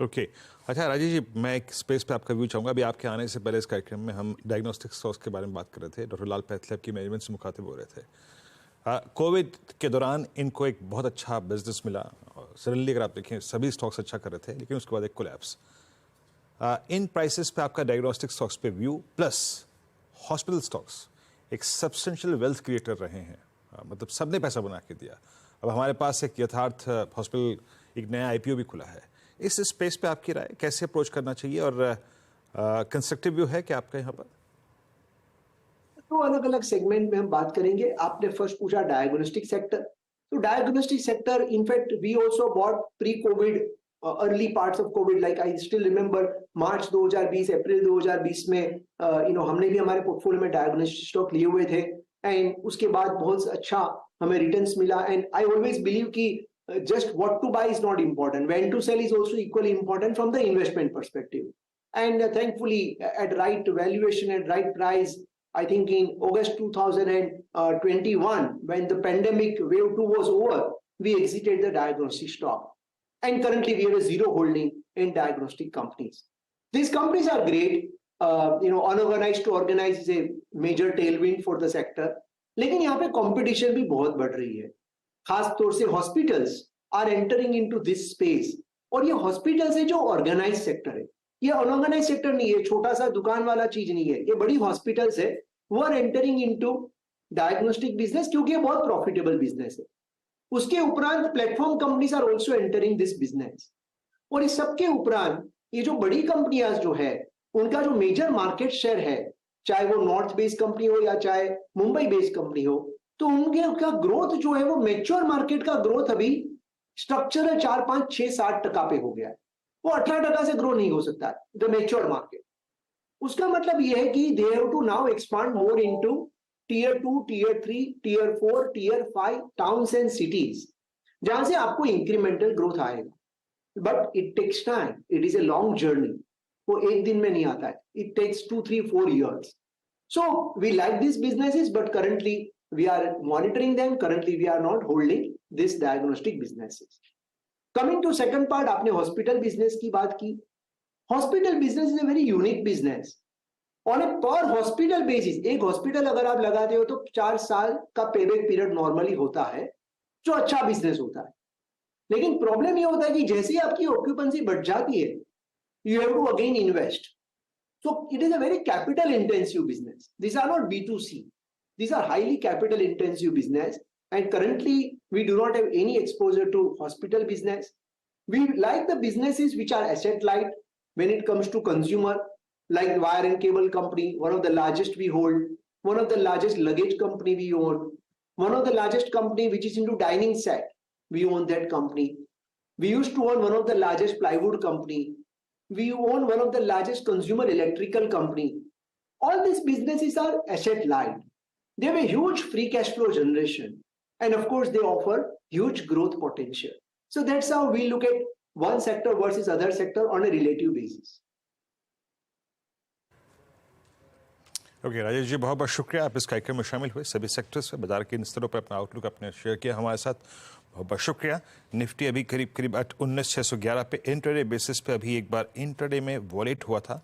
Okay अच्छा राजेश जी, मैं एक स्पेस पे आपका व्यू चाहूँगा। अभी आपके आने से पहले इस कार्यक्रम में हम डायग्नोस्टिक स्टॉक्स के बारे में बात कर रहे थे। डॉक्टर लाल पैथलैब की मैनेजमेंट से मुखातिब हो रहे थे। कोविड के दौरान इनको एक बहुत अच्छा बिजनेस मिला। सडनली अगर आप देखें सभी स्टॉक्स अच्छा कर रहे थे, लेकिन उसके बाद एक कोलैप्स। इन प्राइसेस पे आपका डायग्नोस्टिक स्टॉक्स पे व्यू प्लस हॉस्पिटल स्टॉक्स एक सब्सटेंशियल वेल्थ क्रिएटर रहे हैं। मतलब सबने पैसा बना के दिया। अब हमारे पास एक यथार्थ हॉस्पिटल, एक नया आईपीओ भी खुला है। इस स्पेस पे आपकी राय, कैसे अप्रोच करना चाहिए और कंस्ट्रक्टिव व्यू है क्या आपका यहाँ पर? तो अलग अलग सेगमेंट में हम बात करेंगे। आपने फर्स्ट पूछा डायग्नोस्टिक सेक्टर, तो diagnostic sector in fact we also bought pre covid, early parts of covid, like I still remember March 2020 April 2020 में हमने भी हमारे पोर्टफोलियो में डायग्नोस्टिक स्टॉक लिए हुए थे। एंड उसके बाद बहुत अच्छा हमें रिटर्न्स मिला। एंड आई ऑलवेज बिलीव कि just what to buy is not important, when to sell is also equally important from the investment perspective. And thankfully at right valuation, at right price, I think in August 2021, when the pandemic wave 2 was over, we exited the diagnostic stock. And currently we have a zero holding in diagnostic companies. These companies are great. Unorganized to organize is a major tailwind for the sector. लेकिन यहाँ पे competition भी बहुत बढ़ रही है। खास तौर से hospitals are entering into this space. और ये हॉस्पिटल्स है जो ऑर्गेनाइज सेक्टर है, ये अनऑर्गेनाइज सेक्टर नहीं है, छोटा सा दुकान वाला चीज नहीं है, ये बड़ी हॉस्पिटल्स है। वो are entering into diagnostic business क्योंकि ये बहुत प्रॉफिटेबल बिजनेस है। उसके उपरांत platform companies are also entering this business. और इस सबके उपरांत ये जो बड़ी कंपनियां जो है उनका जो मेजर मार्केट शेयर है, चाहे वो नॉर्थ बेस्ड कंपनी हो या चाहे मुंबई बेस्ड कंपनी हो, तो उनका ग्रोथ जो है वो मैच्योर मार्केट का ग्रोथ अभी स्ट्रक्चरल 4, 5, 6, 7% पे हो गया है। वो 18% से ग्रो नहीं हो सकता है द मैच्योर मार्केट। उसका मतलब ये है कि they have to now expand more into tier 2, tier 3, tier 4, tier 5 towns and cities, जहां से आपको इंक्रीमेंटल ग्रोथ आएगा। But it takes time, it is a long journey. वो एक दिन में नहीं आता है, it takes 2, 3, 4 years. So we like these businesses, but currently we are monitoring them. Currently we are not holding this diagnostic businesses. Coming to second part, आपने hospital business की बात की। Hospital business is a very unique business. On a per hospital basis, एक hospital अगर आप लगाते हो तो 4 साल का पेबैक पीरियड नॉर्मली होता है, जो अच्छा बिजनेस होता है। लेकिन प्रॉब्लम ये होता है कि जैसे ही आपकी ऑक्यूपेंसी बढ़ जाती है, you have to again invest. So it is a very capital intensive business. These are not B2C. These are highly capital intensive business. And currently we do not have any exposure to hospital business. We like the businesses which are asset light when it comes to consumer, like wire and cable company, one of the largest we hold, one of the largest luggage company we own, one of the largest company which is into dining set, we own that company. We used to own one of the largest plywood company. We own one of the largest consumer electrical company. All these businesses are asset light. They have a huge free cash flow generation. And of course, they offer huge growth potential. So that's how we look at one sector versus other sector on a relative basis. Okay Rajesh ji, बहुत बहुत शुक्रिया आप इस कार्यक्रम में शामिल हुए। सभी सेक्टर्स पे बाजार के इन स्तरों पर अपना आउटलुक अपने शेयर किया हमारे साथ, बहुत बहुत शुक्रिया। निफ्टी अभी करीब 19,611 पे इंट्राडे बेसिस पे अभी एक बार इंट्राडे में वॉलेट हुआ था।